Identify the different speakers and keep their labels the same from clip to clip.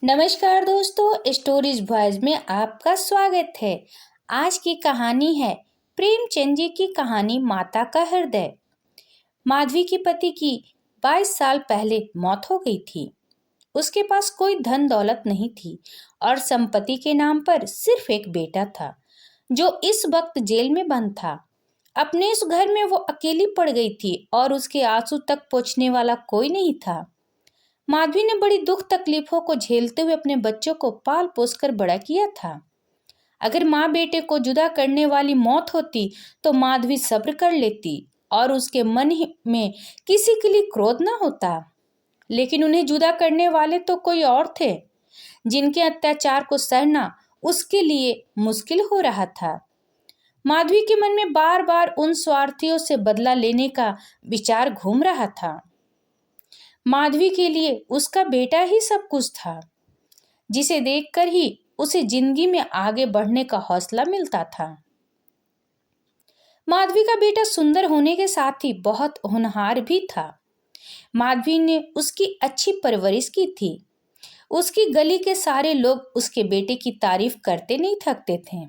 Speaker 1: नमस्कार दोस्तों, stories voice में आपका स्वागत है। आज की कहानी है प्रेमचंद जी की कहानी माता का हृदय। माधवी के पति की 22 साल पहले मौत हो गई थी। उसके पास कोई धन दौलत नहीं थी और संपत्ति के नाम पर सिर्फ एक बेटा था जो इस वक्त जेल में बंद था। अपने इस घर में वो अकेली पड़ गई थी और उसके आंसू तक पोंछने वाला कोई नहीं था। माधवी ने बड़ी दुख तकलीफों को झेलते हुए अपने बच्चों को पाल पोस कर बड़ा किया था। अगर माँ बेटे को जुदा करने वाली मौत होती तो माधवी सब्र कर लेती और उसके में किसी के लिए क्रोध न होता। लेकिन उन्हें जुदा करने वाले तो कोई और थे जिनके अत्याचार को सहना उसके लिए मुश्किल हो रहा था। माधवी के मन में बार बार उन स्वार्थियों से बदला लेने का विचार घूम रहा था। माधवी के लिए उसका बेटा ही सब कुछ था, जिसे देखकर ही उसे जिंदगी में आगे बढ़ने का हौसला मिलता था। माधवी का बेटा सुंदर होने के साथ ही बहुत होनहार भी था। माधवी ने उसकी अच्छी परवरिश की थी। उसकी गली के सारे लोग उसके बेटे की तारीफ करते नहीं थकते थे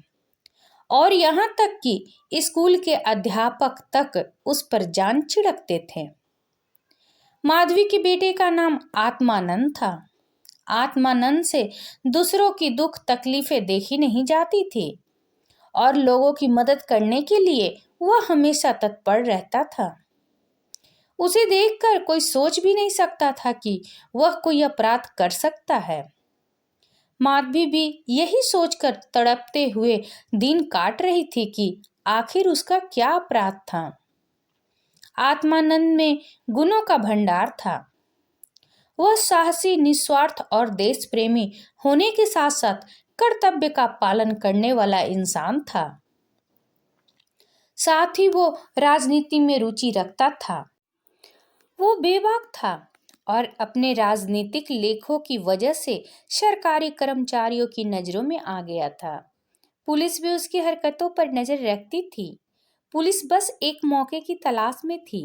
Speaker 1: और यहाँ तक कि स्कूल के अध्यापक तक उस पर जान छिड़कते थे। माधवी के बेटे का नाम आत्मानंद था। आत्मानंद से दूसरों की दुख तकलीफें देखी नहीं जाती थी और लोगों की मदद करने के लिए वह हमेशा तत्पर रहता था। उसे देखकर कोई सोच भी नहीं सकता था कि वह कोई अपराध कर सकता है। माधवी भी यही सोचकर तड़पते हुए दिन काट रही थी कि आखिर उसका क्या अपराध था। आत्मानंद में गुणों का भंडार था। वह साहसी, निस्वार्थ और देश प्रेमी होने के साथ साथ कर्तव्य का पालन करने वाला इंसान था। साथ ही वो राजनीति में रुचि रखता था। वो बेबाक था और अपने राजनीतिक लेखों की वजह से सरकारी कर्मचारियों की नजरों में आ गया था। पुलिस भी उसकी हरकतों पर नजर रखती थी। पुलिस बस एक मौके की तलाश में थी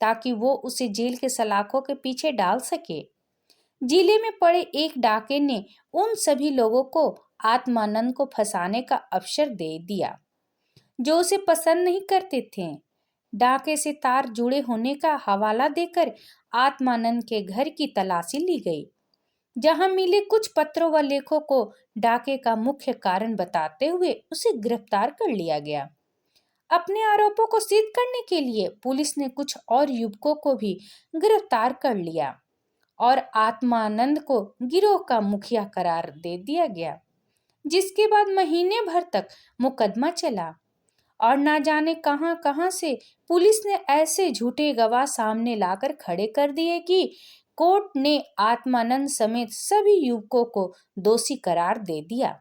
Speaker 1: ताकि वो उसे जेल के सलाखों के पीछे डाल सके। जिले में पड़े एक डाके ने उन सभी लोगों को आत्मानंद को फंसाने का अवसर दे दिया जो उसे पसंद नहीं करते थे। डाके से तार जुड़े होने का हवाला देकर आत्मानंद के घर की तलाशी ली गई, जहां मिले कुछ पत्रों व लेखों को डाके का मुख्य कारण बताते हुए उसे गिरफ्तार कर लिया गया। अपने आरोपों को सिद्ध करने के लिए पुलिस ने कुछ और युवकों को भी गिरफ्तार कर लिया और आत्मानंद को गिरोह का मुखिया करार दे दिया गया, जिसके बाद महीने भर तक मुकदमा चला और ना जाने कहां कहां से पुलिस ने ऐसे झूठे गवाह सामने लाकर खड़े कर दिए कि कोर्ट ने आत्मानंद समेत सभी युवकों को दोषी करार दे दिया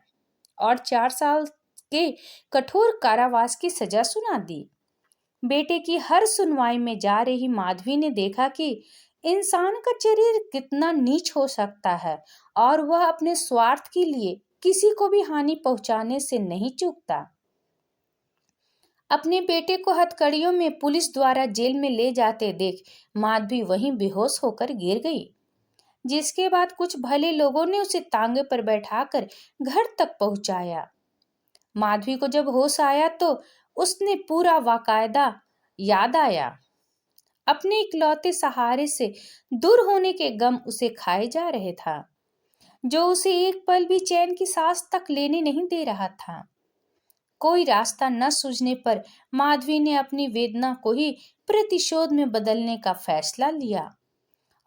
Speaker 1: और 4 साल के कठोर कारावास की सजा सुना दी। बेटे की हर सुनवाई में जा रही माधवी ने देखा कि इंसान का शरीर कितना नीच हो सकता है और वह अपने स्वार्थ के लिए किसी को भी हानि पहुंचाने से नहीं चूकता। अपने बेटे को हथकड़ियों में पुलिस द्वारा जेल में ले जाते देख माधवी वहीं बेहोश होकर गिर गई, जिसके बाद कुछ भले लोगों ने उसे तांगे पर बैठाकर घर तक पहुंचाया। माधवी को जब होश आया तो उसने पूरा वाकायदा याद आया। अपने इकलौते सहारे से दूर होने के गम उसे खाए जा रहे था, जो उसे एक पल भी चैन की सांस तक लेने नहीं दे रहा था। कोई रास्ता न सूझने पर माधवी ने अपनी वेदना को ही प्रतिशोध में बदलने का फैसला लिया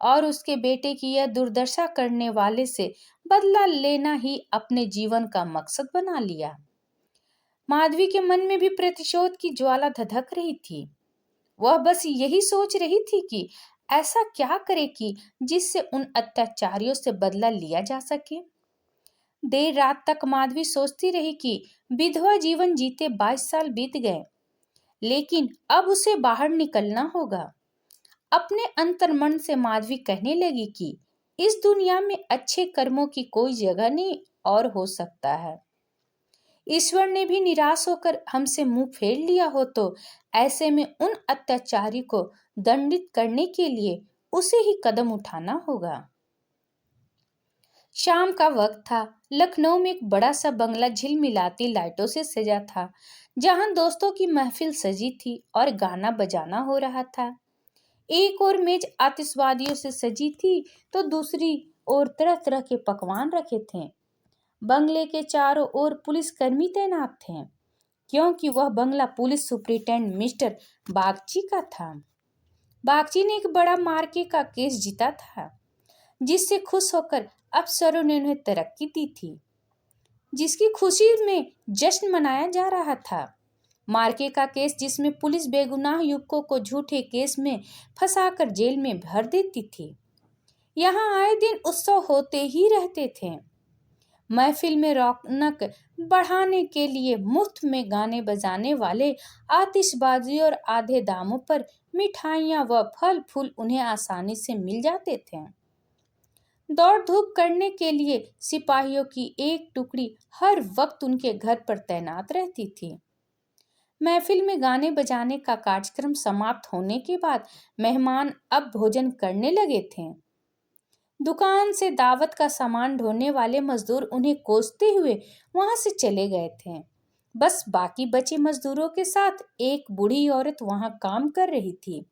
Speaker 1: और उसके बेटे की यह दुर्दशा करने वाले से बदला लेना ही अपने जीवन का मकसद बना लिया। माधवी के मन में भी प्रतिशोध की ज्वाला धधक रही थी। वह बस यही सोच रही थी कि ऐसा क्या करे कि जिससे उन अत्याचारियों से बदला लिया जा सके। देर रात तक माधवी सोचती रही कि विधवा जीवन जीते 22 साल बीत गए, लेकिन अब उसे बाहर निकलना होगा। अपने अंतर्मन से माधवी कहने लगी कि इस दुनिया में अच्छे कर्मों की कोई जगह नहीं और हो सकता है। ईश्वर ने भी निराश होकर हमसे मुंह फेर लिया हो तो ऐसे में उन अत्याचारी को दंडित करने के लिए उसे ही कदम उठाना होगा। शाम का वक्त था। लखनऊ में एक बड़ा सा बंगला झिलमिलाती लाइटों से सजा था, जहां दोस्तों की महफिल सजी थी और गाना बजाना हो रहा था। एक और मेज आतिशबाजियों से सजी थी, तो दूसरी ओर तरह तरह के पकवान रखे थे। बंगले के चारों ओर पुलिसकर्मी तैनात थे, क्योंकि वह बंगला पुलिस सुपरिटेंडेंट मिस्टर बागची का था। बागची ने एक बड़ा मार्के का केस जीता था, जिससे खुश होकर अफसरों ने उन्हें तरक्की दी थी, जिसकी खुशी में जश्न मनाया जा रहा था। मार्के का केस, जिसमें पुलिस बेगुनाह युवकों को झूठे केस में फंसाकर जेल में भर देती थी। यहाँ आए दिन उत्सव होते ही रहते थे। महफिल में रौनक बढ़ाने के लिए मुफ्त में गाने बजाने वाले, आतिशबाजी और आधे दामों पर मिठाइयाँ व फल फूल उन्हें आसानी से मिल जाते थे। दौड़ धूप करने के लिए सिपाहियों की एक टुकड़ी हर वक्त उनके घर पर तैनात रहती थी। महफिल में गाने बजाने का कार्यक्रम समाप्त होने के बाद मेहमान अब भोजन करने लगे थे। दुकान से दावत का सामान ढोने वाले मजदूर उन्हें कोसते हुए वहां से चले गए थे। बस बाकी बचे मजदूरों के साथ एक बूढ़ी औरत वहां काम कर रही थी।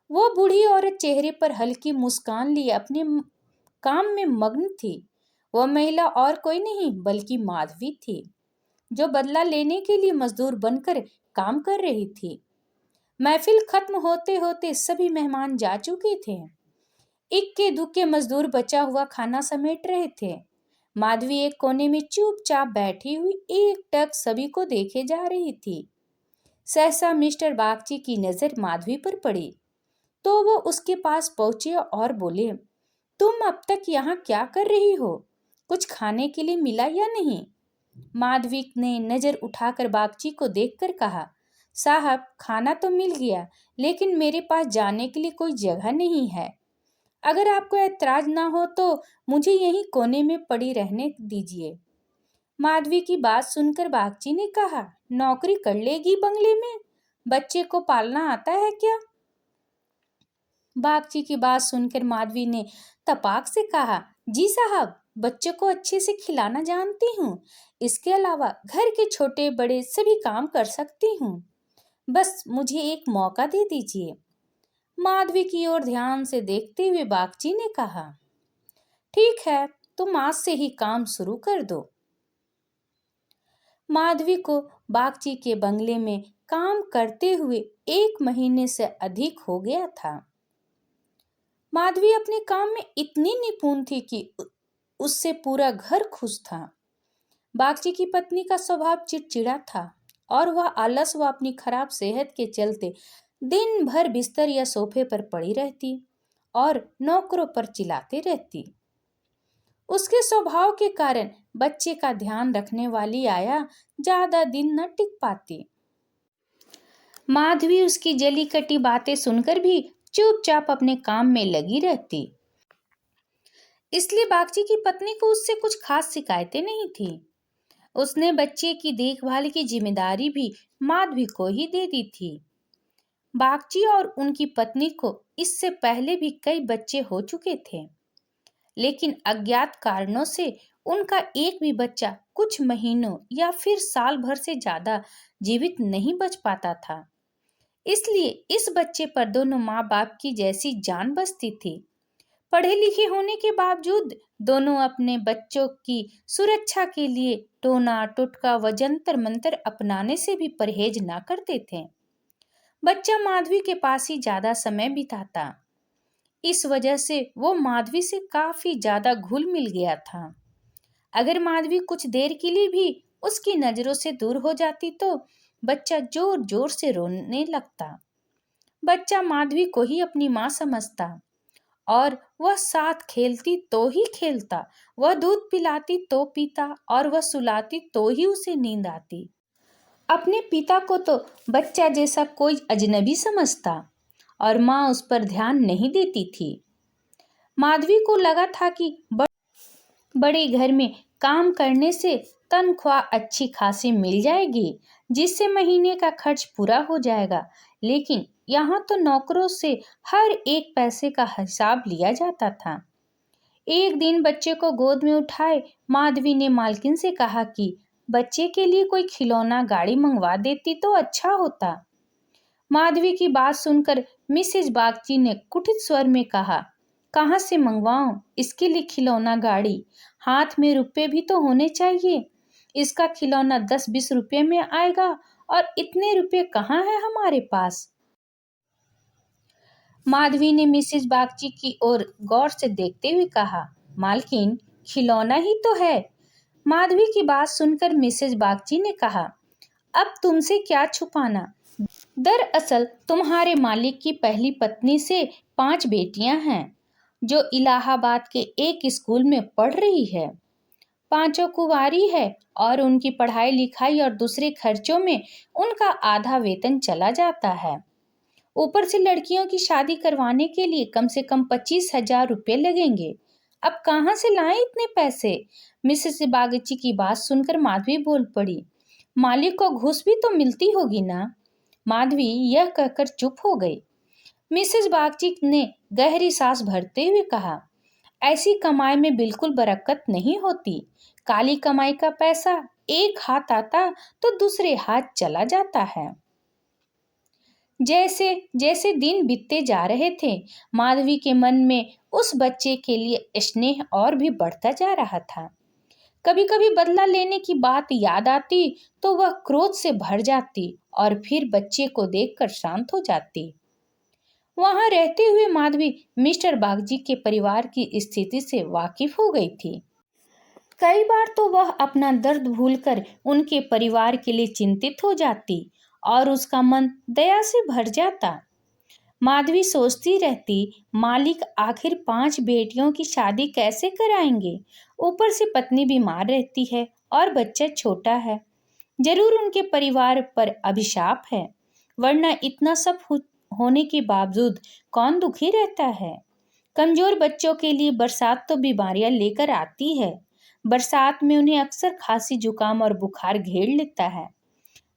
Speaker 1: वो बूढ़ी औरत चेहरे पर हल्की मुस्कान लिए अपने काम में मग्न थी। वह महिला और कोई नहीं बल्कि माधवी थी, जो बदला लेने के लिए मजदूर बनकर काम कर रही थी। महफिल खत्म होते होते सभी मेहमान जा चुके थे। इक्के दुक्के मजदूर बचा हुआ खाना समेट रहे थे। माधवी एक कोने में चुपचाप बैठी हुई एकटक सभी को देखे जा रही थी। सहसा मिस्टर बागची की नजर माधवी पर पड़ी, तो वो उसके पास पहुंचे और बोले, तुम अब तक यहाँ क्या कर रही हो? कुछ खाने के लिए मिला या नहीं? माधवी ने नजर उठाकर बागची को देखकर कहा, साहब, खाना तो मिल गया, लेकिन मेरे पास जाने के लिए कोई जगह नहीं है। अगर आपको ऐतराज ना हो तो मुझे यहीं कोने में पड़ी रहने दीजिए। माधवी की बात सुनकर बागची ने कहा, नौकरी कर लेगी बंगले में? बच्चे को पालना आता है क्या? बागची की बात सुनकर माधवी ने तपाक से कहा, जी साहब, बच्चों को अच्छे से खिलाना जानती हूँ। इसके अलावा घर के छोटे बड़े सभी काम कर सकती हूँ। बस मुझे एक मौका दे दीजिए। माधवी की ओर ध्यान से देखते हुए बागची ने कहा, ठीक है, तुम आज से ही काम शुरू कर दो। माधवी को बागची के बंगले में काम करते हुए 1 महीने से अधिक हो गया था। माधवी अपने काम में इतनी निपुण थी कि उससे पूरा घर खुश था। बागची की पत्नी का स्वभाव चिड़चिड़ा था और वह आलस व अपनी खराब सेहत के चलते दिन भर बिस्तर या सोफे पर पड़ी रहती और नौकरों पर चिल्लाती रहती। उसके स्वभाव के कारण बच्चे का ध्यान रखने वाली आया ज्यादा दिन न टिक पाती। माधवी उसकी जली कटी बातें सुनकर भी चुपचाप अपने काम में लगी रहती, इसलिए बागची की पत्नी को उससे कुछ खास शिकायतें नहीं थी। उसने बच्चे की देखभाल की जिम्मेदारी भी माधवी को ही दे दी थी। बागची और उनकी पत्नी को इससे पहले भी कई बच्चे हो चुके थे, लेकिन अज्ञात कारणों से उनका एक भी बच्चा कुछ महीनों या फिर साल भर से ज्यादा जीवित नहीं बच पाता था। इसलिए इस बच्चे पर दोनों माँ बाप की जैसी जान बसती थी। पढ़े लिखे होने के बावजूद दोनों अपने बच्चों की सुरक्षा के लिए टोना टोटका व जंतर मंतर अपनाने से भी परहेज ना करते थे। बच्चा माधवी के पास ही ज्यादा समय बिताता। इस वजह से वो माधवी से काफी ज्यादा घुल मिल गया था। अगर माधवी कुछ देर के लिए भी उसकी नजरों से दूर हो जाती तो बच्चा जोर जोर से रोने लगता। बच्चा माधवी को ही अपनी माँ समझता और वह साथ खेलती तो ही खेलता, वह दूध पिलाती तो पीता और वह सुलाती तो ही उसे नींद आती। अपने पिता को तो बच्चा जैसा कोई अजनबी समझता और माँ उस पर ध्यान नहीं देती थी। माधवी को लगा था कि बड़े घर में काम करने से तनख्वाह अच्छी खासी मिल जाएगी, जिससे महीने का खर्च पूरा हो जाएगा, लेकिन यहाँ तो नौकरों से हर एक पैसे का हिसाब लिया जाता था। एक दिन बच्चे को गोद में उठाए माधवी ने मालकिन से कहा कि बच्चे के लिए कोई खिलौना गाड़ी मंगवा देती तो अच्छा होता। माधवी की बात सुनकर मिसेज बागची ने कुटिल स्वर में कहा, कहाँ से मंगवाऊं इसके लिए खिलौना गाड़ी? हाथ में रुपए भी तो होने चाहिए। इसका खिलौना 10-20 रुपए में आएगा और इतने रुपए कहाँ है हमारे पास। माधवी ने मिसेज बागची की ओर गौर से देखते हुए कहा, मालकिन खिलौना ही तो है। माधवी की बात सुनकर मिसेज बागची ने कहा, अब तुमसे क्या छुपाना। दरअसल तुम्हारे मालिक की पहली पत्नी से 5 बेटियां हैं जो इलाहाबाद के एक स्कूल में पढ़ रही है। पांचों कुंवारी है और उनकी पढ़ाई लिखाई और दूसरे खर्चों में उनका आधा वेतन चला जाता है। ऊपर से लड़कियों की शादी करवाने के लिए कम से कम 25,000 रुपये लगेंगे। अब कहाँ से लाएं इतने पैसे? मिसेस बागची की बात सुनकर माधवी बोल पड़ी, मालिक को घूस भी तो मिलती होगी ना। माधवी यह कहकर चुप हो गई। मिसेस बागची ने गहरी सांस भरते हुए कहा, ऐसी कमाई में बिल्कुल बरकत नहीं होती। काली कमाई का पैसा एक हाथ आता तो दूसरे हाथ चला जाता है। जैसे जैसे दिन बीतते जा रहे थे, माधवी के मन में उस बच्चे के लिए स्नेह और भी बढ़ता जा रहा था। कभी कभी बदला लेने की बात याद आती तो वह क्रोध से भर जाती और फिर बच्चे को देखकर शांत हो जाती। वहां रहते हुए माधवी मिस्टर बागजी के परिवार की स्थिति से वाकिफ हो गई थी। कई बार तो वह अपना दर्द भूलकर उनके परिवार के लिए चिंतित हो जाती और उसका मन दया से भर जाता। माधवी सोचती रहती, मालिक आखिर 5 बेटियों की शादी कैसे कराएंगे? ऊपर से पत्नी बीमार रहती है और बच्चा छोटा है। जरूर उनके परिवार पर अभिशाप है, वरना इतना सब होने के बावजूद कौन दुखी रहता है। कमजोर बच्चों के लिए बरसात तो बीमारियां लेकर आती है। बरसात में उन्हें अक्सर खांसी जुकाम और बुखार घेर लेता है।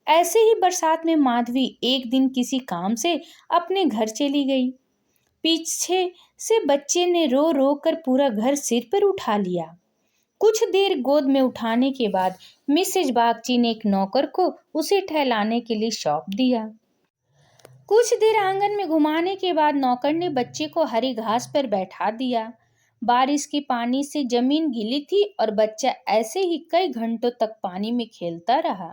Speaker 1: ऐसे ही बरसात में माधवी एक दिन किसी काम से अपने घर चली गई। पीछे से बच्चे ने रो रो कर पूरा घर सिर पर उठा लिया। कुछ देर गोद में उठाने के बाद मिसेज बागची ने एक नौकर को उसे टहलाने के लिए सौंप दिया। कुछ देर आंगन में घुमाने के बाद नौकर ने बच्चे को हरी घास पर बैठा दिया। बारिश के पानी से जमीन गीली थी और बच्चा ऐसे ही कई घंटों तक पानी में खेलता रहा।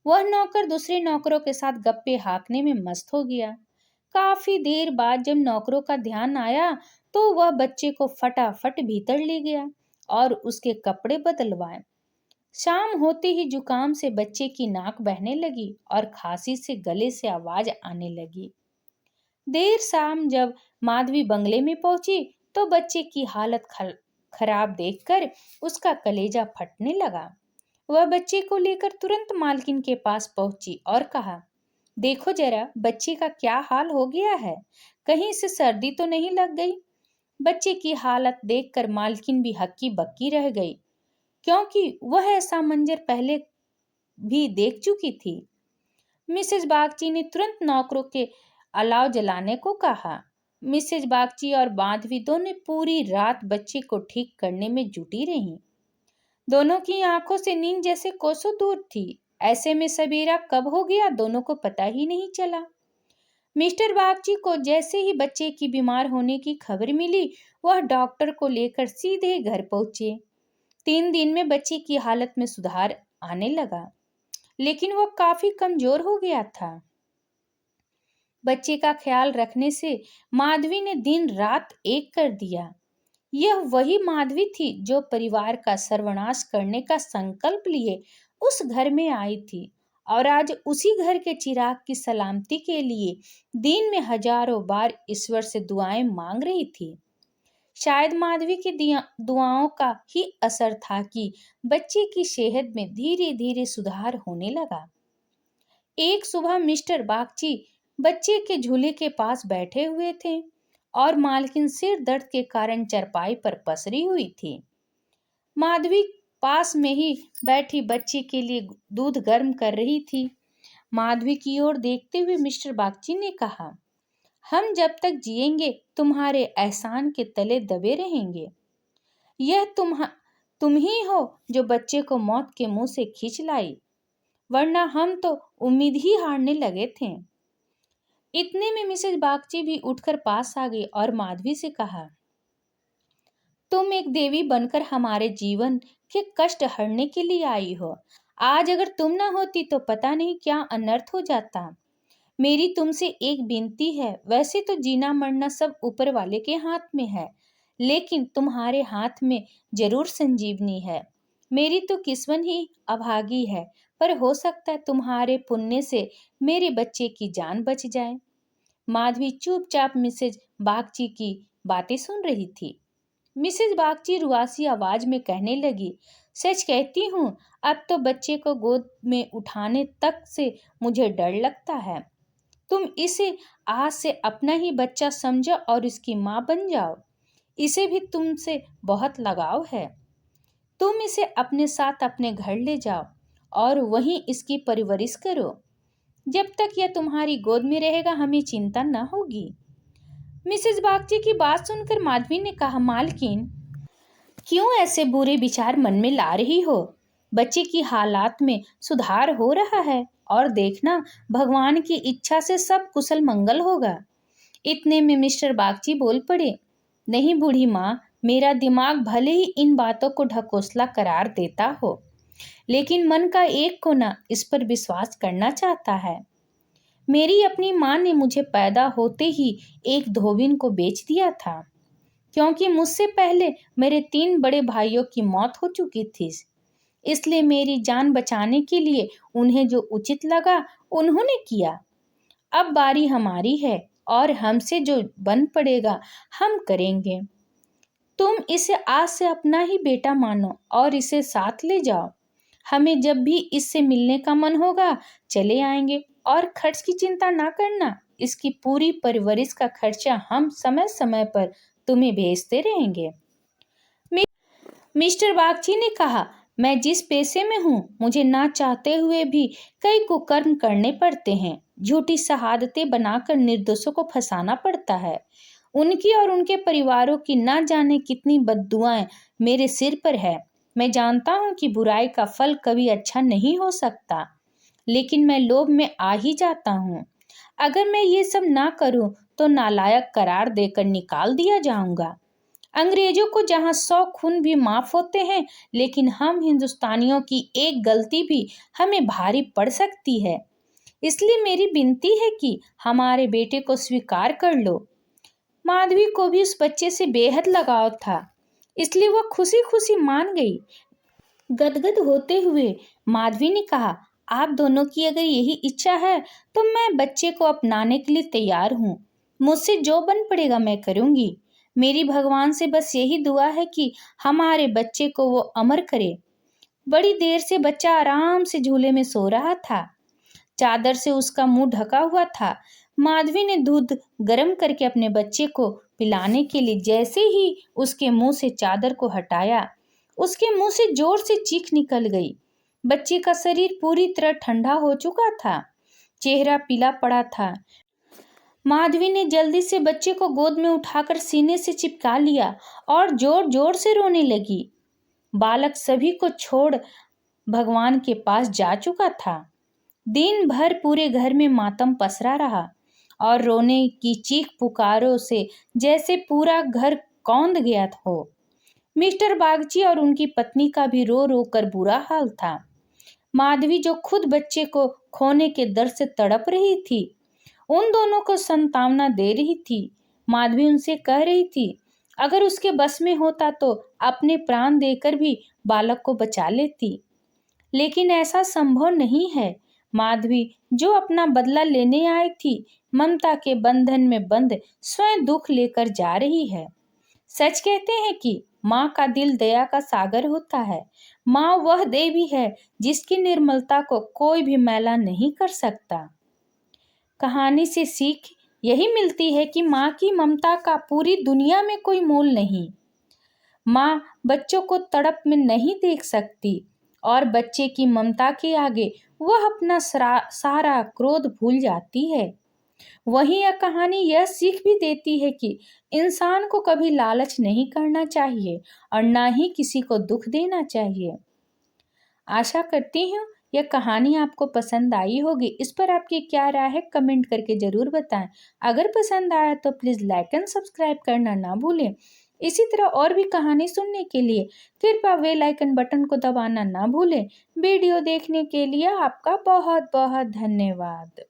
Speaker 1: वह नौकर दूसरे नौकरों के साथ गप्पे हाँकने में मस्त हो गया। काफी देर बाद जब नौकरों का ध्यान आया तो वह बच्चे को फटाफट भीतर ले गया और उसके कपड़े बदलवाए। शाम होते ही जुकाम से बच्चे की नाक बहने लगी और खांसी से गले से आवाज आने लगी। देर शाम जब माधवी बंगले में पहुंची तो बच्चे की हालत खराब देखकर उसका कलेजा फटने लगा। वह बच्चे को लेकर तुरंत मालकिन के पास पहुंची और कहा, देखो जरा बच्चे का क्या हाल हो गया है, कहीं इसे सर्दी तो नहीं लग गई। बच्चे की हालत देखकर मालकिन भी हक्की बक्की रह गई, क्योंकि वह ऐसा मंजर पहले भी देख चुकी थी। मिसेज बागची ने तुरंत नौकरों के अलाव जलाने को कहा। मिसेज बागची और माधवी दोनों पूरी रात बच्चे को ठीक करने में जुटी रहीं। दोनों की आंखों से नींद जैसे कोसों दूर थी। ऐसे में सवेरा कब हो गया दोनों को पता ही नहीं चला। मिस्टर बागची को जैसे ही बच्चे की बीमार होने की खबर मिली, वह डॉक्टर को लेकर सीधे घर पहुंचे। 3 दिन में बच्चे की हालत में सुधार आने लगा, लेकिन वह काफी कमजोर हो गया था। बच्चे का ख्याल रखने से माधवी ने दिन रात एक कर दिया। यह वही माधवी थी जो परिवार का सर्वनाश करने का संकल्प लिए उस घर में आई थी और आज उसी घर के चिराग की सलामती के लिए दिन में हजारों बार ईश्वर से दुआएं मांग रही थी। शायद माधवी की दुआओं का ही असर था कि बच्चे की सेहत में धीरे धीरे सुधार होने लगा। एक सुबह मिस्टर बागची बच्चे के झूले के पास बैठे हुए थे और मालकिन सिर दर्द के कारण चारपाई पर पसरी हुई थी। माधवी पास में ही बैठी बच्चे के लिए दूध गर्म कर रही थी। माधवी की ओर देखते हुए मिस्टर बागची ने कहा, हम जब तक जिएंगे तुम्हारे एहसान के तले दबे रहेंगे। यह तुम ही हो जो बच्चे को मौत के मुंह से खींच लाई, वरना हम तो उम्मीद ही हारने लगे थे। इतने में मिसेज बागची भी उठकर पास आ गई और माधवी से कहा, तुम एक देवी बनकर हमारे जीवन के कष्ट हरने के लिए आई हो। आज अगर तुम ना होती तो पता नहीं क्या अनर्थ हो जाता। मेरी तुमसे एक विनती है, वैसे तो जीना मरना सब ऊपर वाले के हाथ में है, लेकिन तुम्हारे हाथ में जरूर संजीवनी है। मेरी तो किस्मत ही अभागी है, पर हो सकता है तुम्हारे पुण्य से मेरे बच्चे की जान बच जाए। माधवी चुपचाप मिसेज बागची की बातें सुन रही थी। मिसेज बागची रुआसी आवाज में कहने लगी, सच कहती हूँ, अब तो बच्चे को गोद में उठाने तक से मुझे डर लगता है। तुम इसे आज से अपना ही बच्चा समझो और इसकी माँ बन जाओ। इसे भी तुमसे बहुत लगाव है। तुम इसे अपने साथ अपने घर ले जाओ और वहीं इसकी परवरिश करो। जब तक यह तुम्हारी गोद में रहेगा हमें चिंता न होगी। मिसेज बागची की बात सुनकर माधवी ने कहा, मालकिन, क्यों ऐसे बुरे विचार मन में ला रही हो? बच्चे की हालात में सुधार हो रहा है और देखना, भगवान की इच्छा से सब कुशल मंगल होगा। इतने में मिस्टर बागची बोल पड़े, नहीं बूढ़ी माँ, मेरा दिमाग भले ही इन बातों को ढकोसला करार देता हो, लेकिन मन का एक कोना इस पर विश्वास करना चाहता है। मेरी अपनी माँ ने मुझे पैदा होते ही एक धोबिन को बेच दिया था, क्योंकि मुझसे पहले मेरे 3 बड़े भाइयों की मौत हो चुकी थी। इसलिए मेरी जान बचाने के लिए उन्हें जो उचित लगा उन्होंने किया। अब बारी हमारी है और हमसे जो बन पड़ेगा हम करेंगे। तुम इसे आज से अपना ही बेटा मानो और इसे साथ ले जाओ। हमें जब भी इससे मिलने का मन होगा चले आएंगे, और खर्च की चिंता ना करना। इसकी पूरी परवरिश का खर्चा हम समय समय पर तुम्हें भेजते रहेंगे। मिस्टर बागची ने कहा, मैं जिस पेशे में हूँ मुझे ना चाहते हुए भी कई कुकर्म करने पड़ते हैं। झूठी शहादतें बनाकर निर्दोषों को फंसाना पड़ता है। उनकी और उनके परिवारों की ना जाने कितनी बद्दुआएं मेरे सिर पर है। मैं जानता हूँ कि बुराई का फल कभी अच्छा नहीं हो सकता, लेकिन मैं लोभ में आ ही जाता हूँ। अगर मैं ये सब ना करूँ तो नालायक करार देकर निकाल दिया जाऊंगा। अंग्रेजों को जहाँ 100 खून भी माफ होते हैं, लेकिन हम हिंदुस्तानियों की एक गलती भी हमें भारी पड़ सकती है। इसलिए मेरी विनती है कि हमारे बेटे को स्वीकार कर लो। माधवी को भी उस बच्चे से बेहद लगाव था, इसलिए वह खुशी खुशी मान गई। गदगद होते हुए माधवी ने कहा, आप दोनों की अगर यही इच्छा है तो मैं बच्चे को अपनाने के लिए तैयार हूँ। मुझसे जो बन पड़ेगा मैं करूँगी। मेरी भगवान से बस यही दुआ है कि हमारे बच्चे को वो अमर करे। बड़ी देर से बच्चा आराम से झूले में सो रहा था। चादर से उसका मुंह ढका हुआ था। माधवी ने दूध गर्म करके अपने बच्चे को पिलाने के लिए जैसे ही उसके मुंह से चादर को हटाया, उसके मुंह से जोर से चीख निकल गई। बच्चे का शरीर पूरी तरह ठंडा हो चुका था, चेहरा पीला पड़ा था। माधवी ने जल्दी से बच्चे को गोद में उठाकर सीने से चिपका लिया और जोर जोर से रोने लगी। बालक सभी को छोड़ भगवान के पास जा चुका था। दिन भर पूरे घर में मातम पसरा रहा और रोने की चीख पुकारों से जैसे पूरा घर कौंध गया हो। मिस्टर बागची और उनकी पत्नी का भी रो रो कर बुरा हाल था। माधवी जो खुद बच्चे को खोने के दर्द से तड़प रही थी, उन दोनों को सांत्वना दे रही थी। माधवी उनसे कह रही थी, अगर उसके बस में होता तो अपने प्राण देकर भी बालक को बचा लेती, लेकिन ऐसा संभव नहीं है। माधवी जो अपना बदला लेने आई थी, ममता के बंधन में बंध स्वयं दुख लेकर जा रही है। सच कहते हैं कि माँ का दिल दया का सागर होता है। माँ वह देवी है जिसकी निर्मलता को कोई भी मैला नहीं कर सकता। कहानी से सीख यही मिलती है कि माँ की ममता का पूरी दुनिया में कोई मोल नहीं। माँ बच्चों को तड़प में नहीं देख सकती और बच्चे की ममता के आगे वह अपना सारा क्रोध भूल जाती है। वहीं यह कहानी यह सीख भी देती है कि इंसान को कभी लालच नहीं करना चाहिए और ना ही किसी को दुख देना चाहिए। आशा करती हूँ यह कहानी आपको पसंद आई होगी। इस पर आपकी क्या राय है कमेंट करके ज़रूर बताएं। अगर पसंद आया तो प्लीज़ लाइक एंड सब्सक्राइब करना ना भूलें। इसी तरह और भी कहानी सुनने के लिए कृपया बेल आइकन बटन को दबाना ना भूलें। वीडियो देखने के लिए आपका बहुत बहुत धन्यवाद।